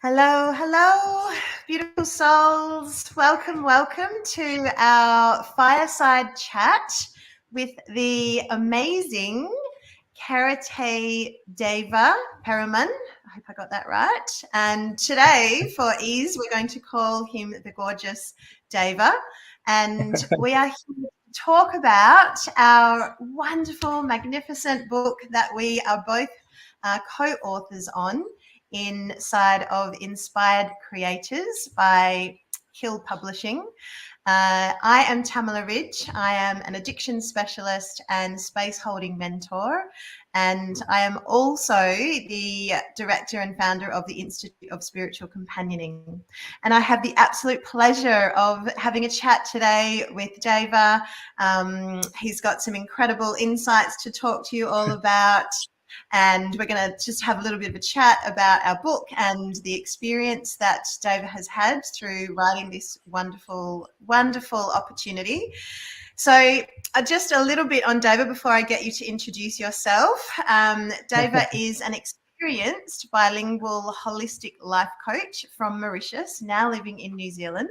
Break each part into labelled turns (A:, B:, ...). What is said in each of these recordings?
A: Hello, hello, beautiful souls. Welcome, welcome to our fireside chat with the amazing Kirtideva Peruman. I hope I got that right. And today, for ease, we're going to call him the gorgeous Deva. And we are here to talk about our wonderful, magnificent book that we are both co-authors on inside of Inspired Creators by Hill Publishing. I am Tamala Ridge. I am an addiction specialist and space holding mentor. And I am also the director and founder of the Institute of Spiritual Companioning. And I have the absolute pleasure of having a chat today with Deva. He's got some incredible insights to talk to you all about. And we're going to just have a little bit of a chat about our book and the experience that Deva has had through writing this wonderful, wonderful opportunity. So just a little bit on Deva before I get you to introduce yourself. Deva is an experienced bilingual holistic life coach from Mauritius, now living in New Zealand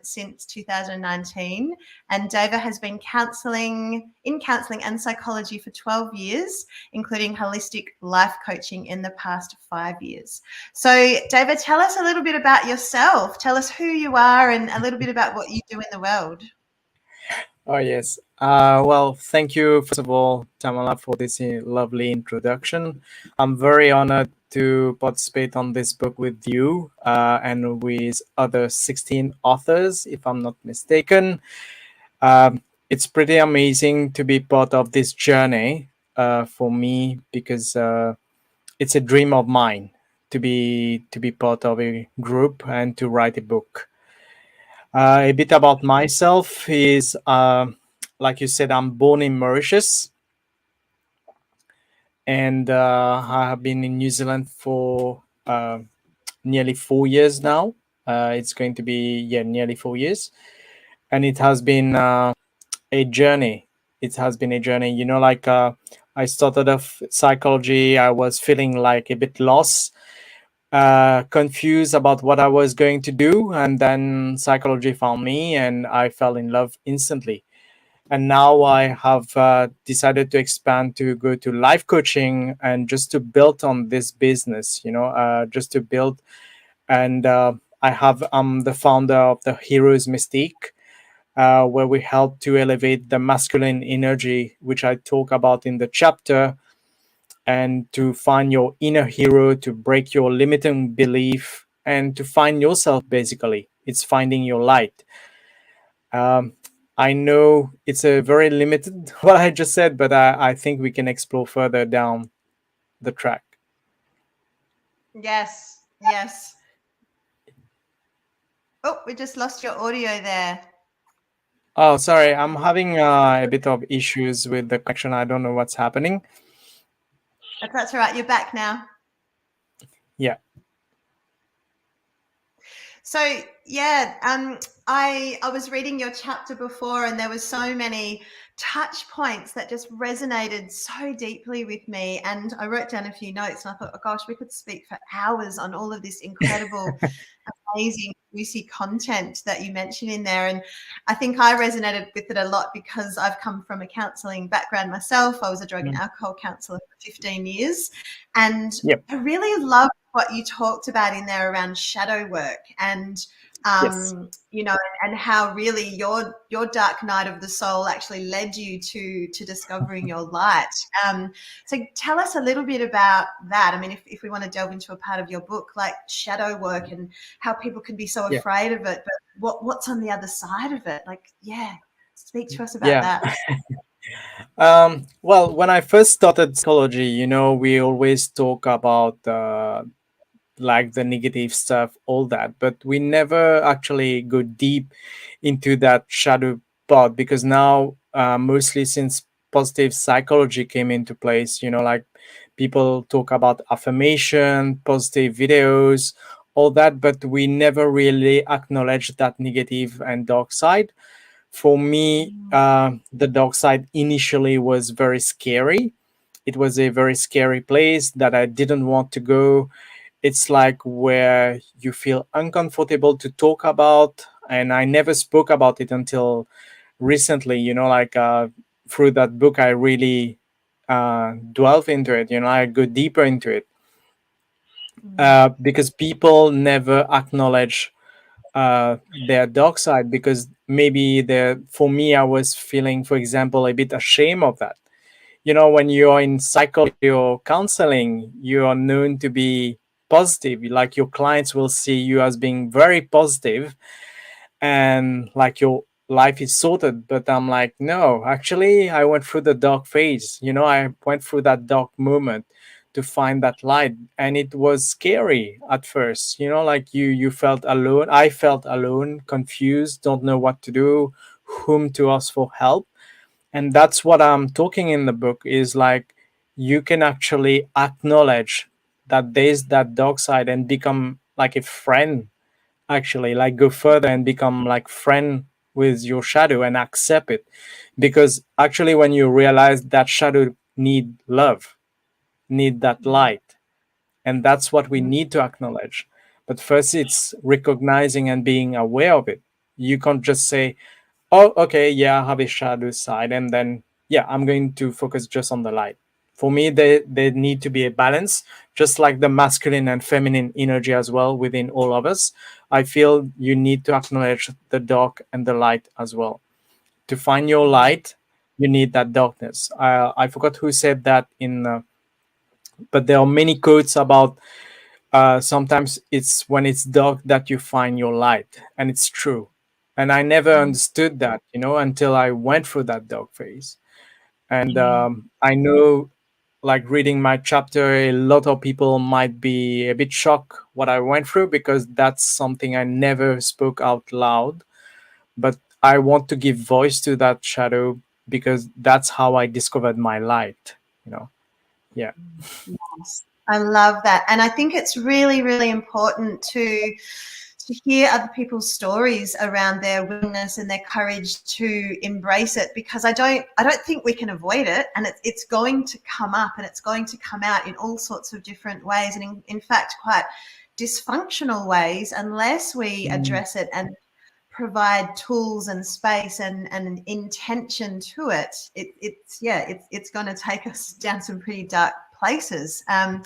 A: since 2019. And Deva has been counselling and psychology for 12 years, including holistic life coaching in the past 5 years. So Deva, tell us a little bit about yourself. Tell us who you are and a little bit about what you do in the world.
B: Oh, yes. Well, thank you, first of all, Tamala, for this lovely introduction. I'm very honored to participate on this book with you and with other 16 authors, if I'm not mistaken. It's pretty amazing to be part of this journey for me because it's a dream of mine to be part of a group and to write a book. A bit about myself is, like you said, I'm born in Mauritius, and I have been in New Zealand for nearly 4 years now. It's going to be nearly 4 years, and it has been a journey. It has been a journey. You know, like I started off psychology. I was feeling like a bit lost. Confused about what I was going to do, and then psychology found me and I fell in love instantly. And now I have decided to expand to go to life coaching and just to build on this business, just to build. And I'm the founder of the Heroes Mystique, where we help to elevate the masculine energy, which I talk about in the chapter, and to find your inner hero, to break your limiting belief, and to find yourself. Basically, it's finding your light. I know it's a very limited what I just said, but I think we can explore further down the track.
A: Yes. Oh, we just lost your audio there.
B: Oh, sorry, I'm having a bit of issues with the connection. I don't know what's happening.
A: That's all right. You're back now.
B: Yeah.
A: So I was reading your chapter before, and there was so many touch points that just resonated so deeply with me. And I wrote down a few notes, and I thought, oh gosh, we could speak for hours on all of this incredible, amazing, juicy content that you mentioned in there. And I think I resonated with it a lot because I've come from a counselling background myself. I was a drug and alcohol counsellor for 15 years, and I really loved what you talked about in there around shadow work and and how really your dark night of the soul actually led you to discovering your light. So tell us a little bit about that. I mean, if we want to delve into a part of your book, like shadow work and how people can be so afraid of it, but what's on the other side of it? Like, speak to us about that.
B: Well, when I first started psychology, we always talk about like the negative stuff, all that, but we never actually go deep into that shadow part, because now mostly since positive psychology came into place, like people talk about affirmation, positive videos, all that, but we never really acknowledge that negative and dark side. For me, the dark side initially was very scary. It was a very scary place that I didn't want to go. it's like where you feel uncomfortable to talk about. And I never spoke about it until recently, through that book, I really delve into it, I go deeper into it, because people never acknowledge their dark side, because maybe for me, I was feeling, for example, a bit ashamed of that. When you're in psychology or counseling, you are known to be positive. Like your clients will see you as being very positive, and like your life is sorted. But I'm like, no, actually, I went through the dark phase. I went through that dark moment to find that light, and it was scary at first. Like you felt alone. I felt alone, confused, don't know what to do, whom to ask for help. And that's what I'm talking in the book, is like you can actually acknowledge that there's that dark side and become like a friend, actually, like go further and become like friend with your shadow and accept it. Because actually, when you realize that shadow need love, need that light, and that's what we need to acknowledge. But first, it's recognizing and being aware of it. You can't just say, oh, okay, yeah, I have a shadow side, and then, yeah, I'm going to focus just on the light. For me, there need to be a balance, just like the masculine and feminine energy as well within all of us. I feel you need to acknowledge the dark and the light as well. To find your light, you need that darkness. I forgot who said that but there are many quotes about sometimes it's when it's dark that you find your light, and it's true. And I never understood that, until I went through that dark phase. And I know, like reading my chapter, a lot of people might be a bit shocked what I went through, because that's something I never spoke out loud. But I want to give voice to that shadow, because that's how I discovered my light. Yeah.
A: Yes, I love that. And I think it's really, really important to hear other people's stories around their willingness and their courage to embrace it, because I don't think we can avoid it, and it's going to come up and it's going to come out in all sorts of different ways, and in fact quite dysfunctional ways, unless we address it and provide tools and space and an intention to it. It's going to take us down some pretty dark places. And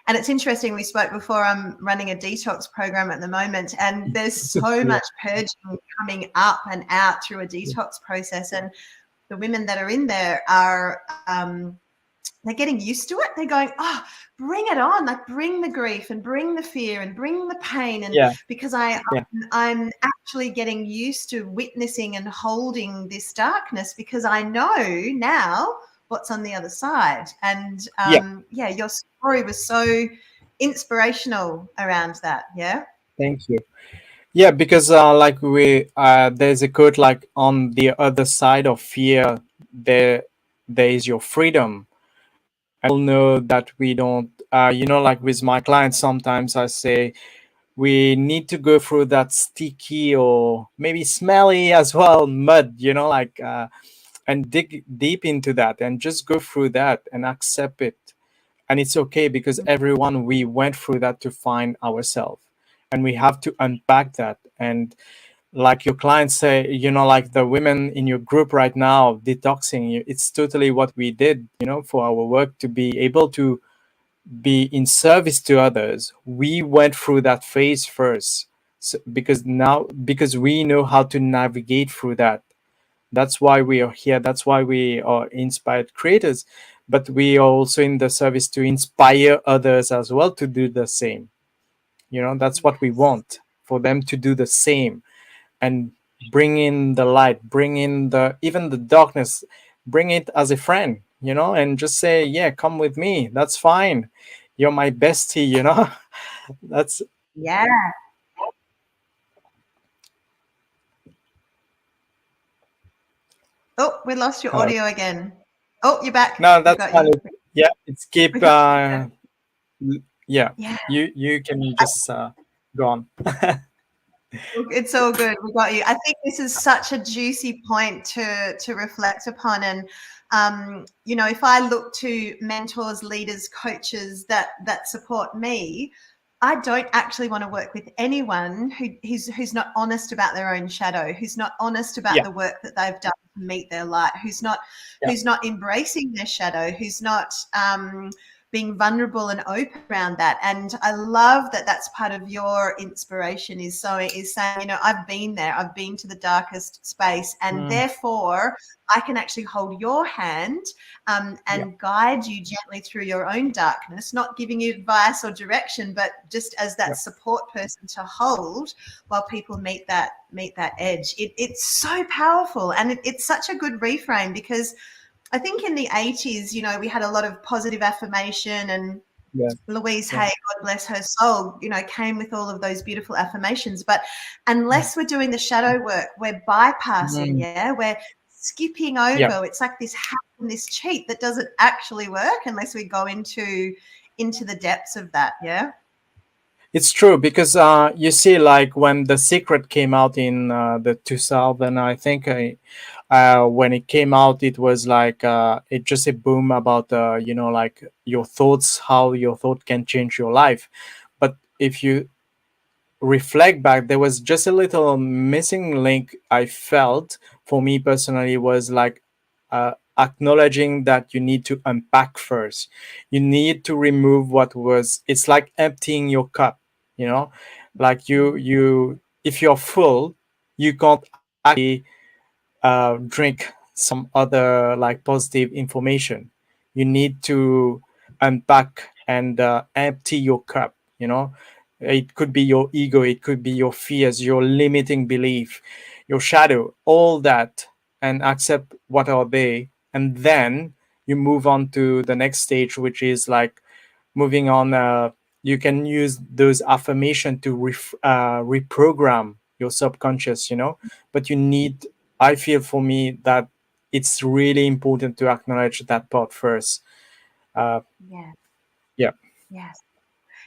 A: it's interesting, we spoke before, I'm running a detox program at the moment, and there's so much purging coming up and out through a detox process. And the women that are in there are, they're getting used to it. They're going, oh, bring it on, like bring the grief and bring the fear and bring the pain. And because I'm actually getting used to witnessing and holding this darkness, because I know now what's on the other side. And your story was so inspirational around that. Yeah.
B: Thank you. Yeah, because there's a quote like, on the other side of fear, there is your freedom. And we all know that we don't. Like with my clients, sometimes I say we need to go through that sticky or maybe smelly as well mud. And dig deep into that and just go through that and accept it. And it's okay, because everyone, we went through that to find ourselves, and we have to unpack that. And like your clients say, like the women in your group right now detoxing, it's totally what we did, for our work, to be able to be in service to others. We went through that phase first, because we know how to navigate through that. That's why we are here. That's why we are inspired creators. But we are also in the service to inspire others as well to do the same. That's what we want, for them to do the same, and bring in the light, bring in even the darkness, bring it as a friend, and just say, yeah, come with me. That's fine. You're my bestie, That's
A: Yeah. Oh, we lost your audio again. Oh, you're back.
B: No,
A: We've
B: that's
A: got
B: fine.
A: you.
B: Yeah, it's keep. Yeah,
A: Yeah.
B: you can just go on.
A: It's all good. We got you. I think this is such a juicy point to reflect upon. And if I look to mentors, leaders, coaches that support me, I don't actually want to work with anyone who's not honest about their own shadow, who's not honest about
B: Yeah,
A: the work that they've done to meet their light,
B: yeah.
A: who's not embracing their shadow, who's not being vulnerable and open around that. And I love that that's part of your inspiration is saying, you know, I've been there, I've been to the darkest space, and
B: Mm,
A: therefore I can actually hold your hand
B: yeah,
A: and guide you gently through your own darkness, not giving you advice or direction, but just as that
B: yeah,
A: support person to hold while people meet that edge. It's so powerful, and it's such a good reframe because I think in the 80s, you know, we had a lot of positive affirmation, and
B: yeah,
A: Louise
B: yeah.
A: Hay, God bless her soul, you know, came with all of those beautiful affirmations. But
B: Mm,
A: unless we're doing the shadow work, we're bypassing,
B: mm,
A: yeah, we're skipping
B: yeah.
A: over. It's like this hack and this cheat that doesn't actually work unless we go into the depths of that. Yeah.
B: It's true because you see, like when The Secret came out in the 2000, I think, when it came out, it was like it just a boom about like your thoughts, how your thought can change your life. But if you reflect back, there was just a little missing link I felt for me personally was like acknowledging that you need to unpack first. You need to remove what was, it's like emptying your cup, you know, like if you're full, you can't actually drink some other like positive information. You need to unpack and empty your cup. You know, it could be your ego, it could be your fears, your limiting belief, your shadow, all that, and accept what are they, and then you move on to the next stage, which is like moving on. You can use those affirmation to reprogram your subconscious, but you need, I feel for me that it's really important to acknowledge that part first. uh,
A: Yeah.
B: yeah,
A: Yes.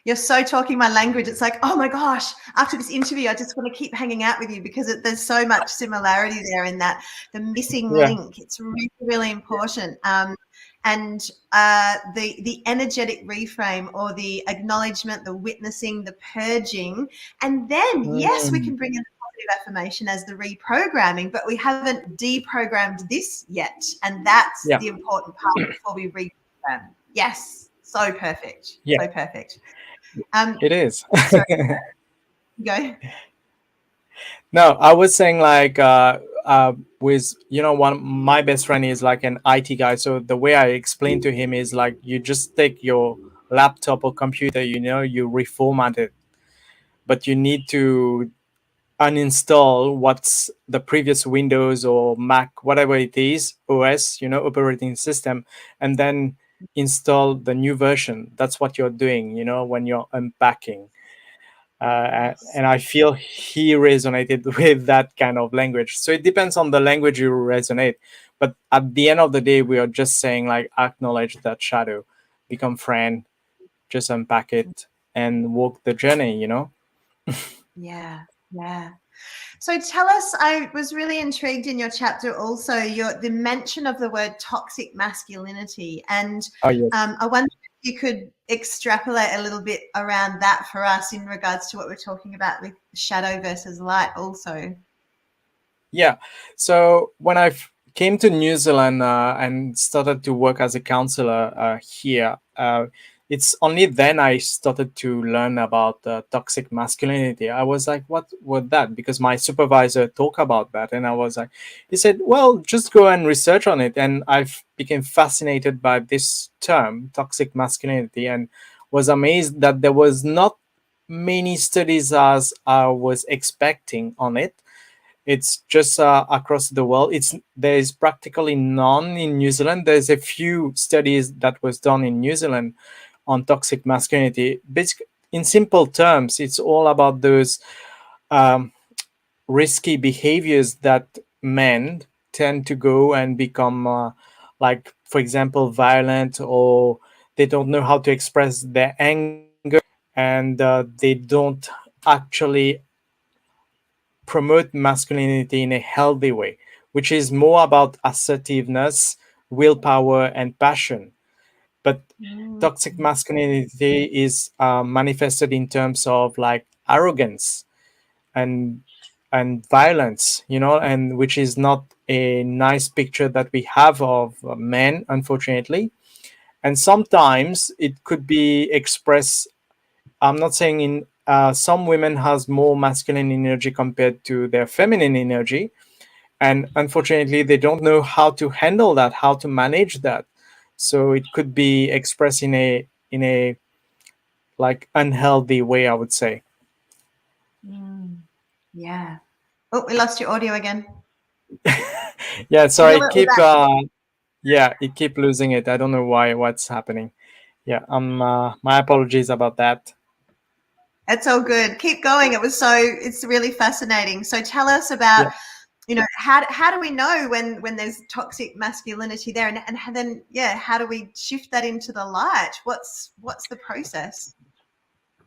A: You're so talking my language. It's like, oh my gosh, after this interview, I just want to keep hanging out with you because there's so much similarity there in that the missing
B: yeah,
A: link. It's really, really important. And the energetic reframe or the acknowledgement, the witnessing, the purging. And then, yes, we
B: mm,
A: can bring in the positive affirmation as the reprogramming, but we haven't deprogrammed this yet. And that's
B: yeah,
A: the important part before we reprogram. Yes, so perfect.
B: yeah,
A: So perfect. Um,
B: it is.
A: sorry, go.
B: No, I was saying like with one, my best friend is like an IT guy, so the way I explain to him is like you just take your laptop or computer, you reformat it, but you need to uninstall what's the previous Windows or Mac, whatever it is, OS, operating system, and then install the new version. That's what you're doing, when you're unpacking.
A: Yes.
B: And I feel he resonated with that kind of language. So it depends on the language you resonate. But at the end of the day, we are just saying like acknowledge that shadow, become friend, just unpack it and walk the journey.
A: Yeah. Yeah. So tell us, I was really intrigued in your chapter also, the mention of the word toxic masculinity. And
B: Oh yes.
A: I wonder if you could extrapolate a little bit around that for us in regards to what we're talking about with shadow versus light also.
B: Yeah. So when came to New Zealand and started to work as a counselor here, it's only then I started to learn about toxic masculinity. I was like, what was that? Because my supervisor talked about that, and I was like, he said, well, just go and research on it. And I became fascinated by this term, toxic masculinity, and was amazed that there was not many studies as I was expecting on it. It's just across the world. There is practically none in New Zealand. There's a few studies that was done in New Zealand on toxic masculinity. In simple terms, it's all about those um, risky behaviors that men tend to go and become, like, for example, violent, or they don't know how to express their anger, and they don't actually promote masculinity in a healthy way, which is more about assertiveness, willpower, and passion. But
A: Mm.
B: toxic masculinity is manifested in terms of like arrogance and violence, and which is not a nice picture that we have of men, unfortunately. And sometimes it could be expressed. I'm not saying in some women has more masculine energy compared to their feminine energy, and unfortunately they don't know how to handle that, how to manage that. So it could be expressed in a like unhealthy way, I would say.
A: Mm. Yeah. Oh, we lost your audio again.
B: Yeah, sorry,
A: We're
B: keep
A: back.
B: yeah, you keep losing it. I don't know what's happening. Yeah, my apologies about that.
A: It's all good. Keep going. It's really fascinating. So tell us about,
B: Yeah.
A: how do we know when there's toxic masculinity there, and then, yeah, how do we shift that into the light? What's the process?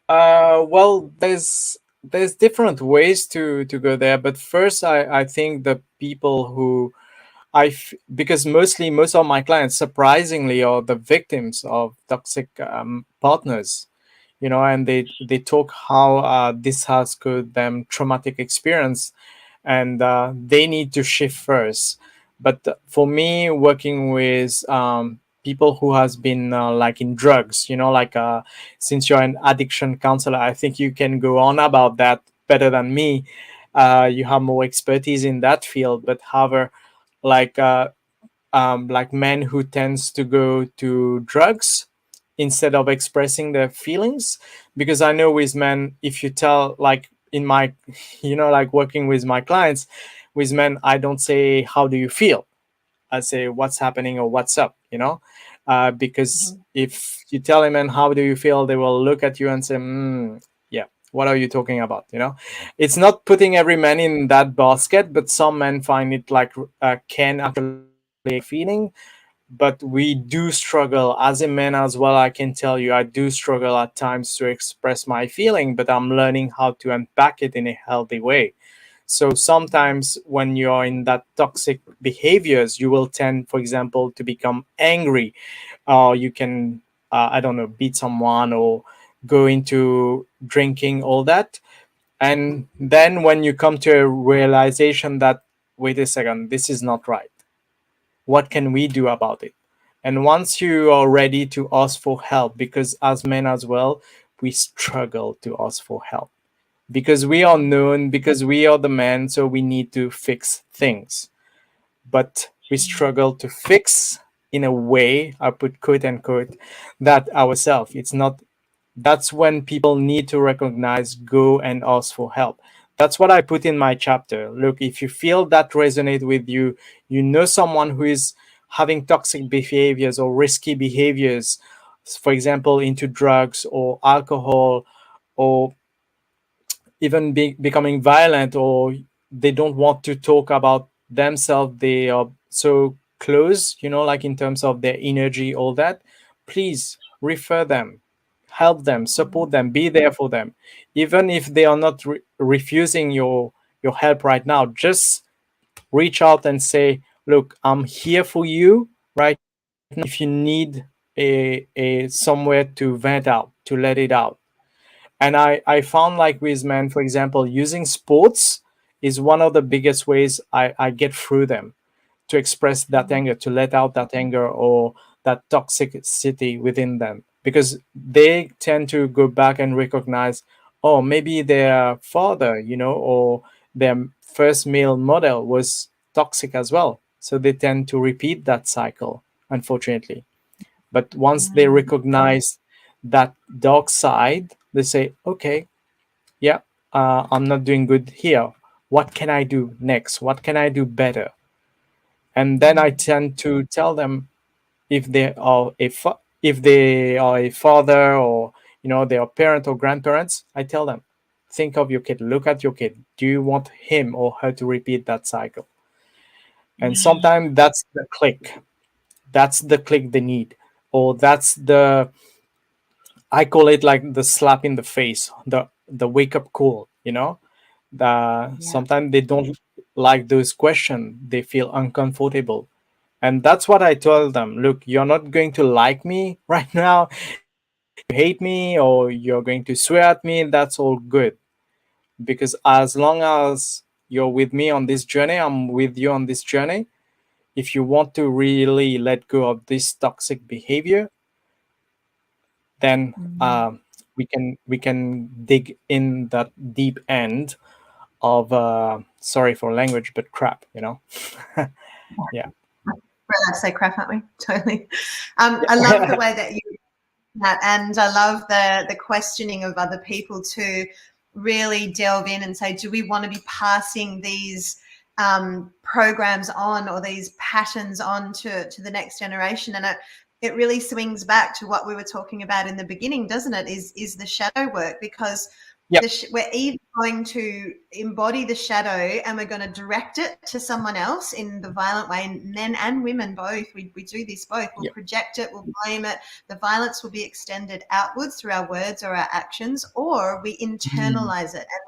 B: Well, there's different ways to go there, but first, I think the people who because most of my clients, surprisingly, are the victims of toxic partners, and they talk how this has caused them traumatic experience, and they need to shift first. But for me, working with people who has been like in drugs, like since you're an addiction counselor, I think you can go on about that better than me. You have more expertise in that field. But however, like like men who tends to go to drugs instead of expressing their feelings, because I know with men, if you tell, like in my like working with my clients, with men, I don't say how do you feel, I say what's happening or what's up, because
A: Mhm.
B: if you tell a man how do you feel, they will look at you and say, yeah, what are you talking about, it's not putting every man in that basket, but some men find it like can actually feeling. But we do struggle as a man as well. I can tell you, I do struggle at times to express my feeling, but I'm learning how to unpack it in a healthy way. So sometimes when you're in that toxic behaviors, you will tend, for example, to become angry, or you can I don't know, beat someone or go into drinking, all that. And then when you come to a realization that, wait a second, this is not right, what can we do about it? And once you are ready to ask for help, because as men as well, we struggle to ask for help because we are known, because we are the men, so we need to fix things. But we struggle to fix in a way, I put quote unquote, that ourselves. It's not. That's when people need to recognize, go and ask for help. That's what I put in my chapter. Look, if you feel that resonate with you, you know someone who is having toxic behaviors or risky behaviors, for example, into drugs or alcohol, or even becoming violent, or they don't want to talk about themselves, they are so close, like in terms of their energy, all that, please refer them, help them, support them, be there for them. Even if they are not refusing your help right now, just reach out and say, look, I'm here for you right now if you need a somewhere to vent out, to let it out. And I found, like with men, for example, using sports is one of the biggest ways I get through them, to express that anger, to let out that anger or that toxicity within them, because they tend to go back and recognize, oh, maybe their father, or their first male model was toxic as well. So they tend to repeat that cycle, unfortunately. But once they
A: Mm.
B: recognize that dark side, they say, okay, yeah, I'm not doing good here. What can I do next? What can I do better? And then I
A: Mm.
B: tend to tell them, if they are if they are a father, or they are parent or grandparents, I tell them, think of your kid, look at your kid. Do you want him or her to repeat that cycle? And
A: Mm.
B: sometimes that's the click. That's the click they need, or that's the, I call it like the slap in the face, the wake up call.
A: Yeah.
B: Sometimes they don't like those questions. They feel uncomfortable, And that's what I told them. Look, you're not going to like me right now. If you hate me or you're going to swear at me, that's all good. Because as long as you're with me on this journey, I'm with you on this journey. If you want to really let go of this toxic behavior, then we can dig in that deep end of sorry for language, but crap, Yeah.
A: We're allowed to say crap, aren't we? Totally. I love the way that you that, and I love the questioning of other people to really delve in and say, do we want to be passing these programs on or these patterns on to the next generation? And it really swings back to what we were talking about in the beginning, doesn't it? Is the shadow work, because
B: Yep.
A: we're either going to embody the shadow and we're going to direct it to someone else in the violent way, and men and women both. We do this both. We'll
B: Yep.
A: project it, we'll blame it. The violence will be extended outwards through our words or our actions, or we internalize it and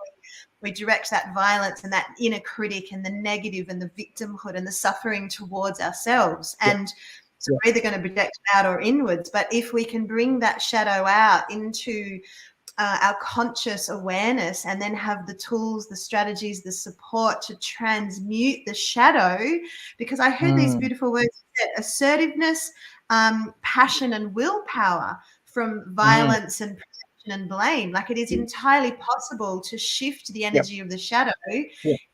A: we direct that violence and that inner critic and the negative and the victimhood and the suffering towards ourselves.
B: Yep.
A: And so we're either going to project out or inwards. But if we can bring that shadow out into our conscious awareness and then have the tools, the strategies, the support to transmute the shadow, because I heard these beautiful words: assertiveness, passion and willpower from violence and protection and blame. Like, it is entirely possible to shift the energy of the shadow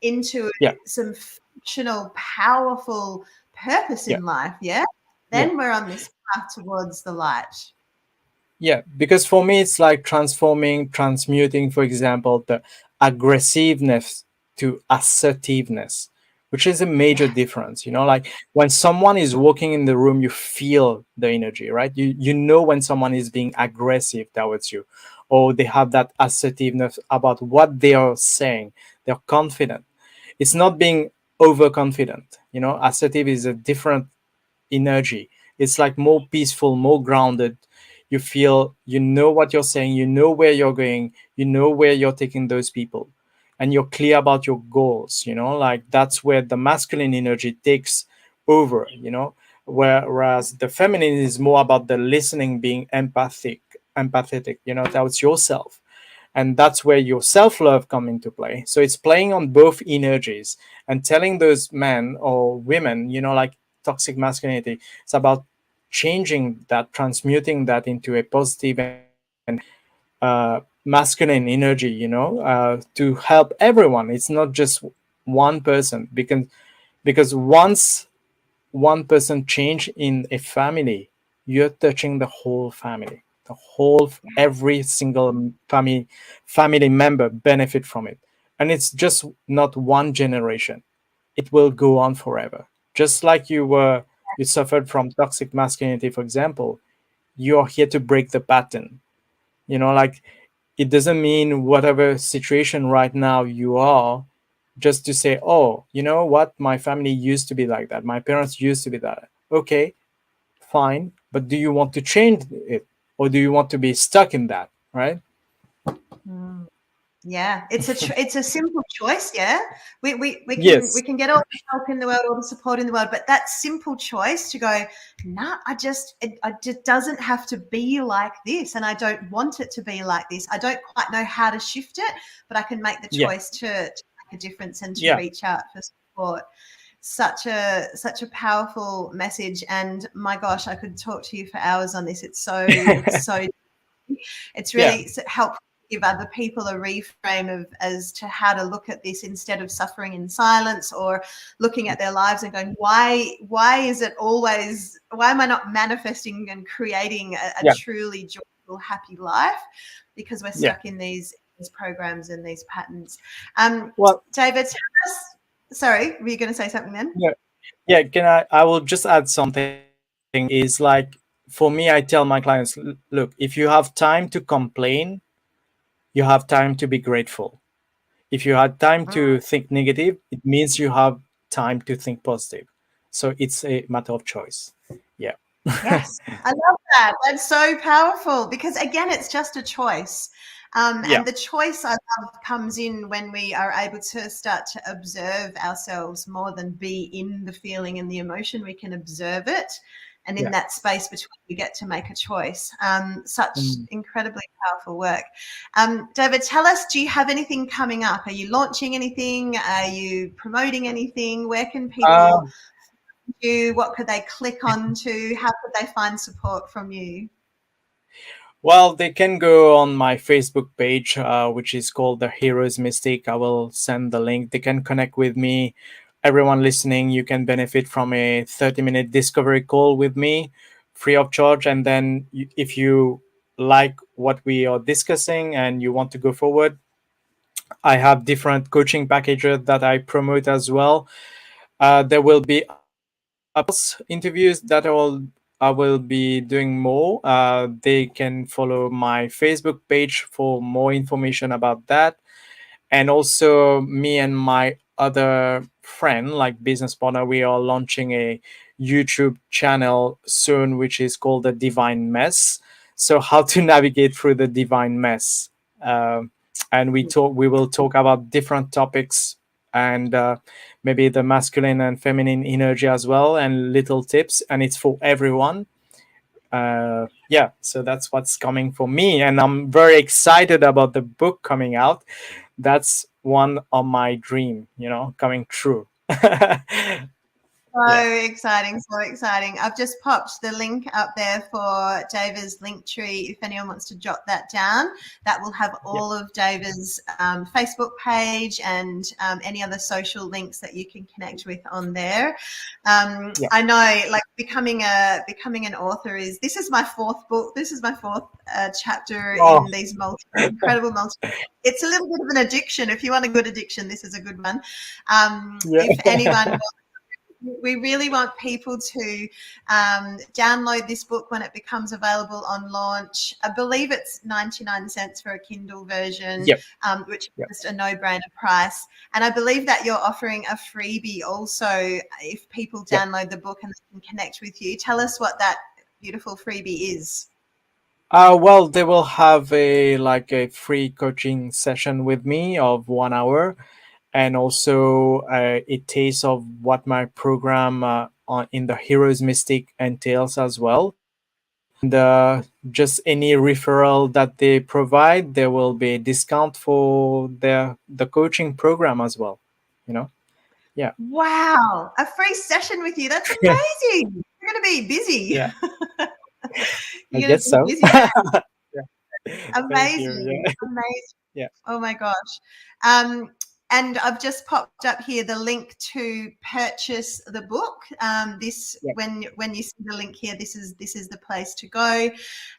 A: into some functional, powerful purpose in life. Then we're on this path towards the light.
B: Yeah, because for me, it's like transmuting, for example, the aggressiveness to assertiveness, which is a major difference. Like when someone is walking in the room, you feel the energy, right? You know when someone is being aggressive towards you, or they have that assertiveness about what they are saying. They're confident. It's not being overconfident. Assertive is a different energy. It's like more peaceful, more grounded. You feel you know what you're saying, you know where you're going, you know where you're taking those people, and you're clear about your goals. Like that's where the masculine energy takes over. Whereas the feminine is more about the listening, being empathetic, towards yourself. And that's where your self-love come into play. So it's playing on both energies and telling those men or women, like toxic masculinity, it's about changing that, transmuting that into a positive and masculine energy, to help everyone. It's not just one person, because once one person change in a family, you're touching the whole family. Every single family member benefit from it. And it's just not one generation. It will go on forever. Just like you suffered from toxic masculinity, for example, you're here to break the pattern. Like it doesn't mean whatever situation right now you are, just to say, oh, you know what, my family used to be like that, my parents used to be that. Okay, fine, but do you want to change it, or do you want to be stuck in that, right?
A: Yeah, it's a simple choice. Yeah, we
B: Yes.
A: can get all the help in the world, all the support in the world, but that simple choice to go, nah, it just doesn't have to be like this, and I don't want it to be like this. I don't quite know how to shift it, but I can make the choice to make a difference and to reach out for support. Such a powerful message, and my gosh, I could talk to you for hours on this. It's so it's really helpful to give other people a reframe of as to how to look at this, instead of suffering in silence or looking at their lives and going, why is it always, why am I not manifesting and creating a truly joyful, happy life? Because we're stuck in these programs and these patterns.
B: Well,
A: David, sorry, were you going to say something then?
B: Can I will just add something. Is like, for me, I tell my clients, look, if you have time to complain, you have time to be grateful. If you had time to think negative, it means you have time to think positive. So it's a matter of choice.
A: Yes, I love that. That's so powerful, because again, it's just a choice. And
B: Yeah.
A: the choice I love comes in when we are able to start to observe ourselves more than be in the feeling and the emotion. We can observe it. And in
B: Yeah.
A: that space between, we get to make a choice. Such
B: Mm.
A: incredibly powerful work. David, tell us, do you have anything coming up? Are you launching anything? Are you promoting anything? Where can people
B: Uh,
A: find you? What could they click on to? How could they find support from you?
B: well, they can go on my Facebook page, which is called The Hero's Mystique. I will send the link. They can connect with me. Everyone listening, you can benefit from a 30-minute discovery call with me, free of charge. And then, if you like what we are discussing and you want to go forward, I have different coaching packages that I promote as well. There will be interviews that I will be doing more. They can follow my Facebook page for more information about that. And also, me and my other friend, like business partner, we are launching a YouTube channel soon, which is called The Divine Mess. So, how to navigate through the divine mess. Um, and we will talk about different topics, and maybe the masculine and feminine energy as well, and little tips, and it's for everyone. Yeah, so that's what's coming for me, and I'm very excited about the book coming out. That's one of my dream, coming true.
A: So
B: Yeah.
A: exciting, so exciting. I've just popped the link up there for David's link tree. If anyone wants to jot that down, that will have
B: Yeah.
A: all of David's Facebook page and any other social links that you can connect with on there.
B: Yeah.
A: I know, like becoming an author this is my fourth book. This is my fourth chapter
B: Oh.
A: in these incredible multi. It's a little bit of an addiction. If you want a good addiction, this is a good one.
B: Yeah.
A: If anyone we really want people to download this book when it becomes available on launch. I believe it's 99 cents for a Kindle version,
B: Yep.
A: which is
B: Yep.
A: just a no-brainer price. And I believe that you're offering a freebie also if people
B: Yep.
A: download the book and they can connect with you. Tell us what that beautiful freebie is.
B: Well, they will have a free coaching session with me of 1 hour, and also a taste of what my program in the Heroes Mystic entails as well. And just any referral that they provide, there will be a discount for the coaching program as well. You know, yeah,
A: Wow, a free session with you. That's amazing. You're going to be busy.
B: yeah, I
A: You're going to
B: guess
A: be a
B: so.
A: busy man.
B: Yeah, thank you.
A: Amazing.
B: Yeah,
A: Amazing.
B: yeah,
A: Oh my gosh. And I've just popped up here the link to purchase the book. This
B: yeah,
A: when you see the link here, this is the place to go.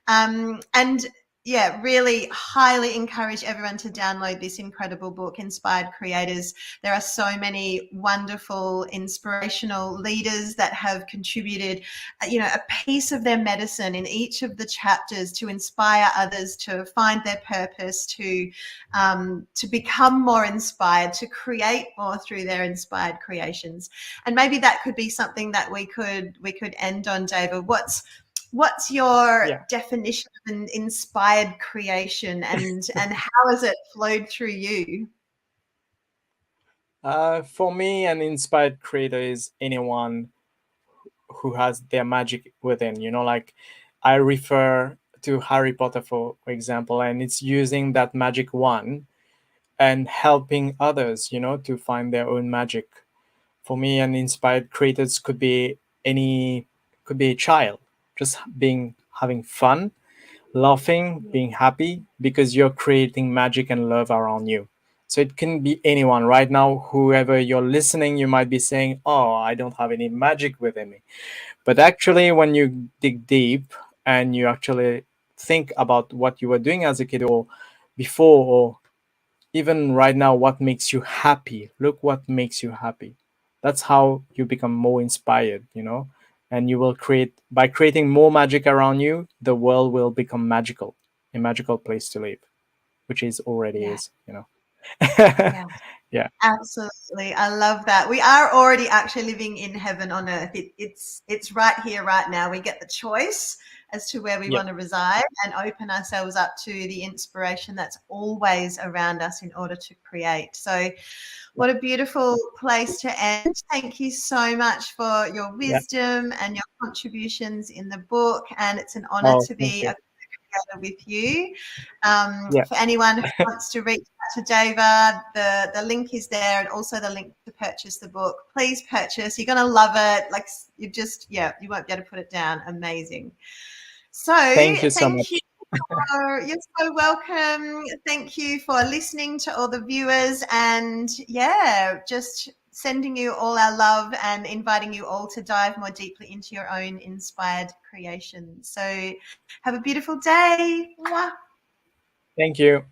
A: And yeah, really highly encourage everyone to download this incredible book, Inspired Creators. There are so many wonderful, inspirational leaders that have contributed, a piece of their medicine in each of the chapters to inspire others to find their purpose, to become more inspired, to create more through their inspired creations. And maybe that could be something that we could end on, David. What's your
B: yeah.
A: definition of an inspired creation, and how has it flowed through you?
B: For me, an inspired creator is anyone who has their magic within. Like I refer to Harry Potter, for example, and it's using that magic wand and helping others, to find their own magic. For me, an inspired creators could be a child, just being having fun, laughing, being happy because you're creating magic and love around you. So it can be anyone. Right now, whoever you're listening, you might be saying, "Oh, I don't have any magic within me." But actually, when you dig deep and you actually think about what you were doing as a kid or before, or even right now, what makes you happy, look what makes you happy. That's how you become more inspired, and you will by creating more magic around you, the world will become magical, a magical place to live, which is already
A: Yeah,
B: is.
A: yeah.
B: Yeah.
A: Absolutely. I love that. We are already actually living in heaven on earth. It's right here, right now. We get the choice as to where we
B: Yeah.
A: want to reside and open ourselves up to the inspiration that's always around us in order to create. So what a beautiful place to end. Thank you so much for your
B: Yeah.
A: wisdom and your contributions in the book. And it's an honor
B: Oh,
A: to
B: thank
A: be
B: you.
A: a together with you.
B: Yeah.
A: For anyone who wants to reach out to Deva, the link is there, and also the link to purchase the book. Please purchase. You're going to love it. Like you just, yeah, you won't be able to put it down. Amazing. So
B: Thank you so much.
A: thank you. You're so welcome. Thank you for listening to all the viewers, and yeah, just sending you all our love and inviting you all to dive more deeply into your own inspired creation. So have a beautiful day. Mwah.
B: Thank you.